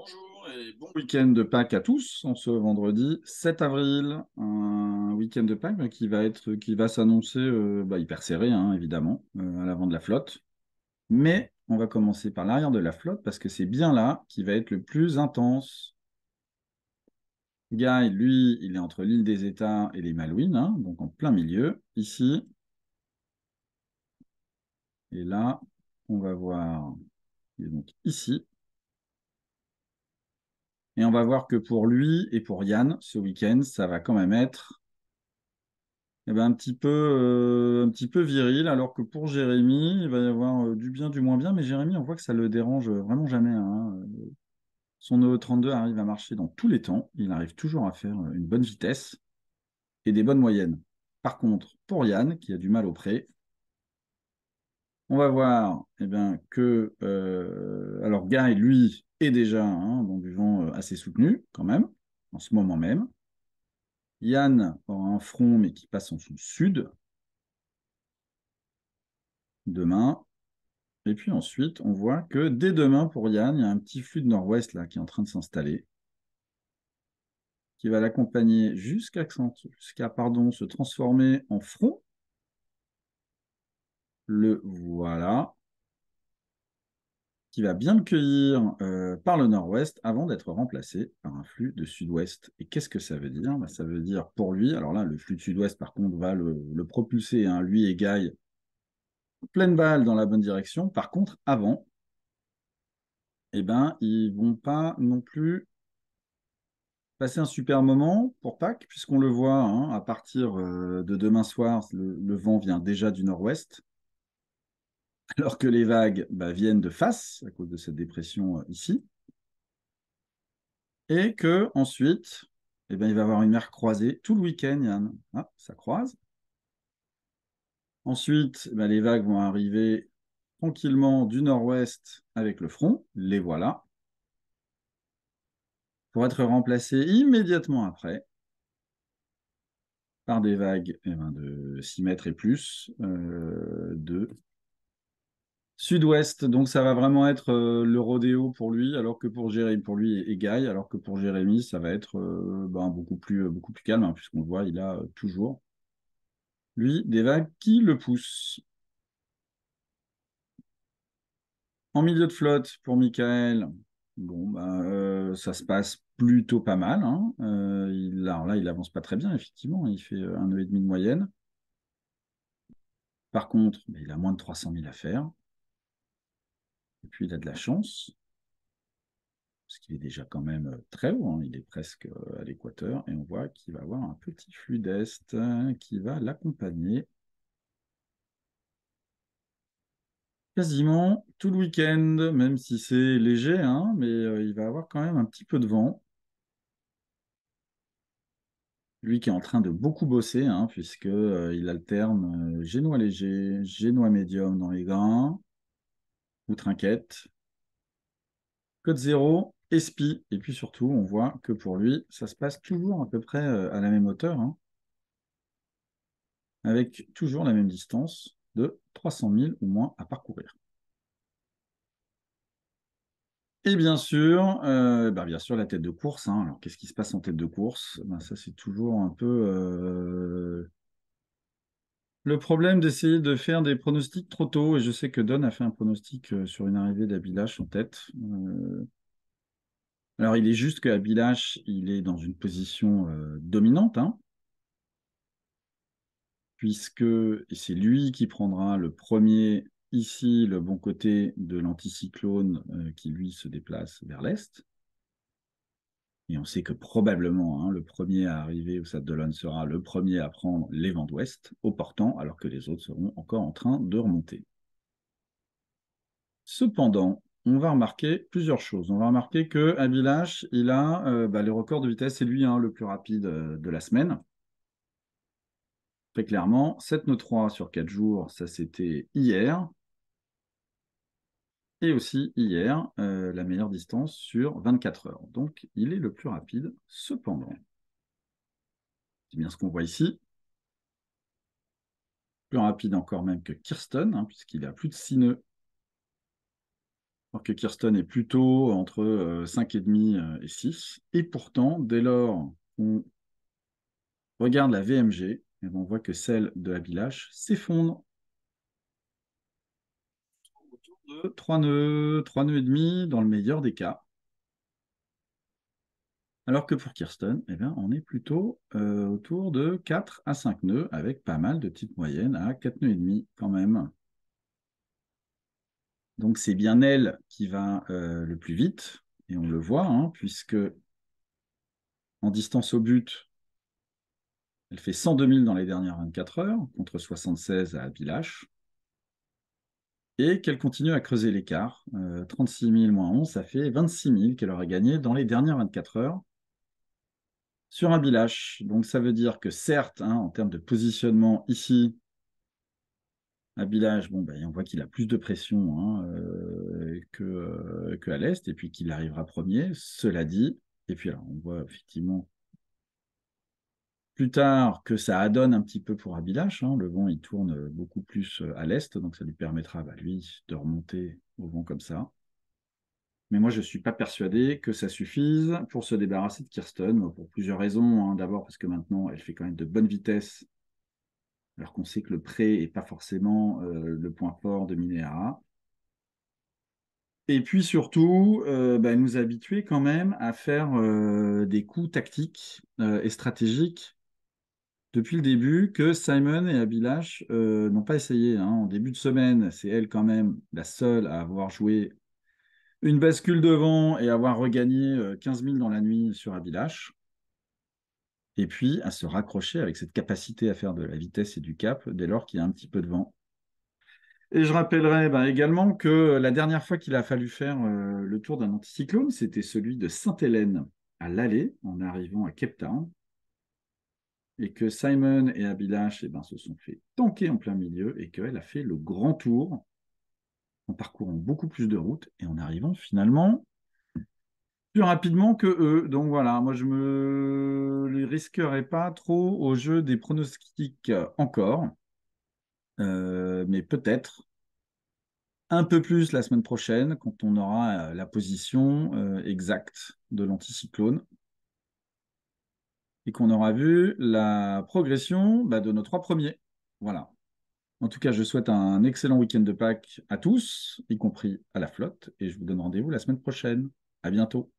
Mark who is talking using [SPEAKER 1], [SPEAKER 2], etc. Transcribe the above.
[SPEAKER 1] Bonjour et bon week-end de Pâques à tous en ce vendredi 7 avril. Un week-end de Pâques qui va s'annoncer hyper serré, hein, évidemment, à l'avant de la flotte. Mais on va commencer par l'arrière de la flotte parce que c'est bien là qui va être le plus intense. Guy, lui, il est entre l'île des États et les Malouines, hein, donc en plein milieu, ici. Et là, on va voir, il est donc ici. Et on va voir que pour lui et pour Yann, ce week-end, ça va quand même être un petit peu viril, alors que pour Jérémy, il va y avoir du bien, du moins bien, mais Jérémy, on voit que ça le dérange vraiment jamais, hein. Son EO32 arrive à marcher dans tous les temps, il arrive toujours à faire une bonne vitesse et des bonnes moyennes. Par contre, pour Yann, qui a du mal au pré, on va voir alors Guy, lui, est déjà dans du vent assez soutenu, quand même, en ce moment même. Yann aura un front, mais qui passe en son sud demain. Et puis ensuite, on voit que dès demain, pour Yann, il y a un petit flux de nord-ouest là qui est en train de s'installer, qui va l'accompagner jusqu'à se transformer en front. Le voilà, qui va bien le cueillir par le nord-ouest avant d'être remplacé par un flux de sud-ouest. Et qu'est-ce que ça veut dire? Ça veut dire pour lui, alors là, le flux de sud-ouest, par contre, va le propulser, hein, lui et Guy, pleine balle dans la bonne direction. Par contre, avant, ils vont pas non plus passer un super moment pour Pâques, puisqu'on le voit, hein, à partir de demain soir, le vent vient déjà du nord-ouest, alors que les vagues viennent de face à cause de cette dépression ici, et que ensuite, il va y avoir une mer croisée tout le week-end, Yann. Ah, ça croise. Ensuite, les vagues vont arriver tranquillement du nord-ouest avec le front, les voilà, pour être remplacées immédiatement après par des vagues de 6 mètres et plus, de sud-ouest. Donc ça va vraiment être le rodéo pour lui, alors que pour Jérémy, pour lui et Guy, alors que pour Jérémy, ça va être beaucoup plus calme, hein, puisqu'on le voit, il a toujours, lui, des vagues qui le poussent. En milieu de flotte, pour Michael, ça se passe plutôt pas mal, hein. Alors là, il avance pas très bien, effectivement, il fait un nœud et demi de moyenne. Par contre, il a moins de 300 000 à faire. Et puis, il a de la chance, parce qu'il est déjà quand même très haut, hein. Il est presque à l'équateur, et on voit qu'il va avoir un petit flux d'est qui va l'accompagner quasiment tout le week-end, même si c'est léger, hein, mais il va avoir quand même un petit peu de vent. Lui qui est en train de beaucoup bosser, hein, puisque il alterne génois léger, génois médium dans les grains, ou trinquette, code zéro, espi, et puis surtout, on voit que pour lui, ça se passe toujours à peu près à la même hauteur, hein, avec toujours la même distance de 300 000 ou moins à parcourir. Et bien sûr, la tête de course, hein. Alors, qu'est-ce qui se passe en tête de course? Ça, c'est toujours un peu le problème d'essayer de faire des pronostics trop tôt. Et je sais que Don a fait un pronostic sur une arrivée d'Abilash en tête. Alors, il est juste qu'Abilash, il est dans une position dominante, hein, puisque c'est lui qui prendra le premier ici, le bon côté de l'anticyclone qui, lui, se déplace vers l'est. Et on sait que probablement, hein, le premier à arriver au Stade d'Olonne sera le premier à prendre les vents d'ouest au portant, alors que les autres seront encore en train de remonter. Cependant, on va remarquer plusieurs choses. On va remarquer que Abilash, il a les records de vitesse, c'est lui, hein, le plus rapide de la semaine. Très clairement, 7 nœuds 3 sur 4 jours, ça c'était hier. Et aussi hier, la meilleure distance sur 24 heures. Donc, il est le plus rapide. Cependant, c'est bien ce qu'on voit ici. Plus rapide encore même que Kirsten, hein, puisqu'il a plus de 6 nœuds Alors que Kirsten est plutôt entre 5,5 et 6. Et pourtant, dès lors qu'on regarde la VMG, eh ben, on voit que celle de Abilash s'effondre autour de 3 nœuds et demi dans le meilleur des cas. Alors que pour Kirsten, eh bien, on est plutôt autour de 4 à 5 nœuds, avec pas mal de petites moyennes à 4 nœuds et demi quand même. Donc c'est bien elle qui va le plus vite, et on le voit, hein, puisque en distance au but, elle fait 102 000 dans les dernières 24 heures, contre 76 à Abilash, et qu'elle continue à creuser l'écart. 36 000 moins 11, ça fait 26 000 qu'elle aura gagné dans les dernières 24 heures sur Abilash. Donc ça veut dire que certes, hein, en termes de positionnement ici, Abilash, bon, ben, on voit qu'il a plus de pression, hein, que à l'Est, et puis qu'il arrivera premier, cela dit. Et puis alors, on voit effectivement plus tard que ça adonne un petit peu pour Abilash, hein. Le vent, il tourne beaucoup plus à l'Est, donc ça lui permettra, bah, lui, de remonter au vent comme ça. Mais moi, je ne suis pas persuadé que ça suffise pour se débarrasser de Kirsten, pour plusieurs raisons, hein. D'abord, parce que maintenant, elle fait quand même de bonnes vitesses, alors qu'on sait que le pré n'est pas forcément le point fort de Minera. Et puis surtout, bah, elle nous a habitués quand même à faire des coups tactiques et stratégiques depuis le début que Simon et Abilash n'ont pas essayé, hein. En début de semaine, c'est elle quand même la seule à avoir joué une bascule devant et avoir regagné 15 000 dans la nuit sur Abilash. Et puis à se raccrocher avec cette capacité à faire de la vitesse et du cap dès lors qu'il y a un petit peu de vent. Et je rappellerai bah, également que la dernière fois qu'il a fallu faire le tour d'un anticyclone, c'était celui de Sainte-Hélène à l'aller, en arrivant à Cape Town, et que Simon et Abilash eh ben, se sont fait tanker en plein milieu, et qu'elle a fait le grand tour en parcourant beaucoup plus de routes et en arrivant finalement plus rapidement que eux. Donc voilà, moi je me les risquerai pas trop au jeu des pronostics encore, mais peut-être un peu plus la semaine prochaine quand on aura la position exacte de l'anticyclone et qu'on aura vu la progression bah, de nos trois premiers. Voilà. En tout cas, je souhaite un excellent week-end de Pâques à tous, y compris à la flotte, et je vous donne rendez-vous la semaine prochaine. À bientôt.